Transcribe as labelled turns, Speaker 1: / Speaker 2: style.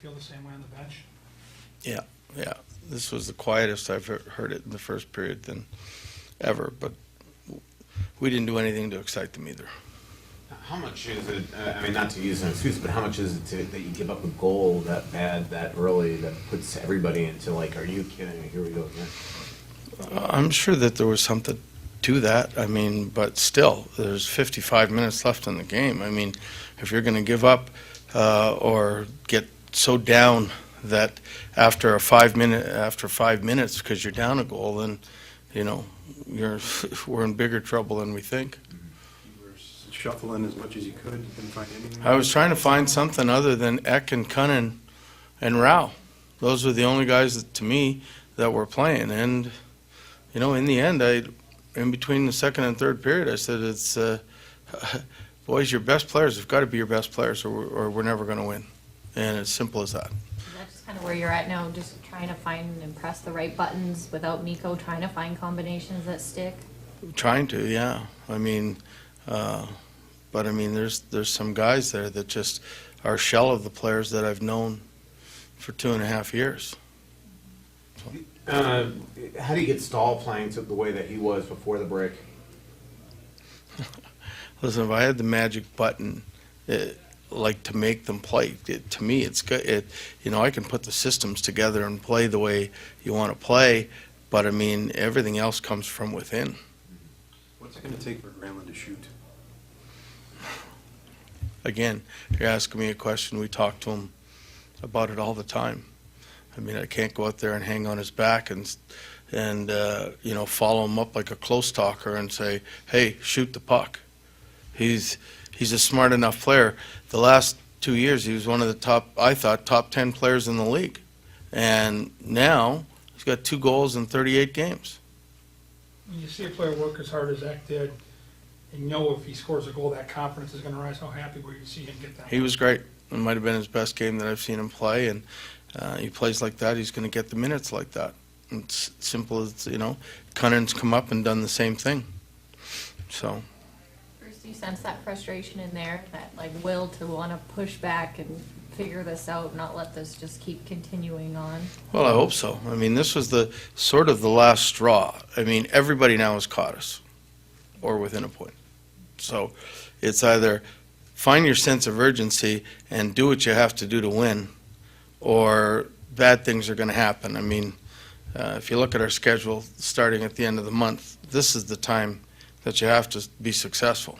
Speaker 1: feel the same way on the bench?
Speaker 2: Yeah, yeah. This was the quietest I've heard it in the first period than ever, but we didn't do anything to excite them either.
Speaker 3: How much is it, I mean, not to use an excuse, but how much is it that you give up a goal that bad, that early, that puts everybody into like, are you kidding me? Here we go again.
Speaker 2: I'm sure that there was something to that. I mean, but still, there's 55 minutes left in the game. I mean, if you're going to give up or get so down that after 5 minutes because you're down a goal, then you know we're in bigger trouble than we think.
Speaker 4: You were shuffling as much as you could, didn't find anything?
Speaker 2: I was trying to find something other than Eck and Cunnin and Rao. Those were the only guys that, to me, that were playing. And you know, in the end, in between the second and third period, I said, "It's boys, your best players have got to be your best players, or we're never going to win." And it's simple as that.
Speaker 5: That's just kind of where you're at now, just trying to find and press the right buttons without Miko, trying to find combinations that stick.
Speaker 2: Trying to, yeah. I mean, but I mean, there's some guys there that just are a shell of the players that I've known for 2.5 years.
Speaker 3: How do you get Stahl playing to the way that he was before the break?
Speaker 2: Listen, if I had the magic button, like to make them play, to me, it's good. You know, I can put the systems together and play the way you want to play, but I mean, everything else comes from within.
Speaker 4: What's it going to take for Granlund to shoot?
Speaker 2: Again, you're asking me a question. We talk to him about it all the time. I mean, I can't go out there and hang on his back and you know, follow him up like a close talker and say, "Hey, shoot the puck." He's a smart enough player. The last 2 years, he was one of the top 10 players in the league, and now he's got 2 goals in 38 games.
Speaker 1: When you see a player work as hard as Eck did, and you know if he scores a goal, that confidence is going to rise. How happy were you to see him get that?
Speaker 2: He was great. It might have been his best game that I've seen him play, and he plays like that. He's going to get the minutes like that. It's simple as, you know, Cunnin's come up and done the same thing. So.
Speaker 5: Bruce, do you sense that frustration in there, that like will to want to push back and figure this out, not let this just keep continuing on?
Speaker 2: Well, I hope so. I mean, this was the sort of the last straw. I mean, everybody now has caught us, or within a point. So it's either find your sense of urgency and do what you have to do to win, or bad things are going to happen. I mean, if you look at our schedule starting at the end of the month, this is the time that you have to be successful.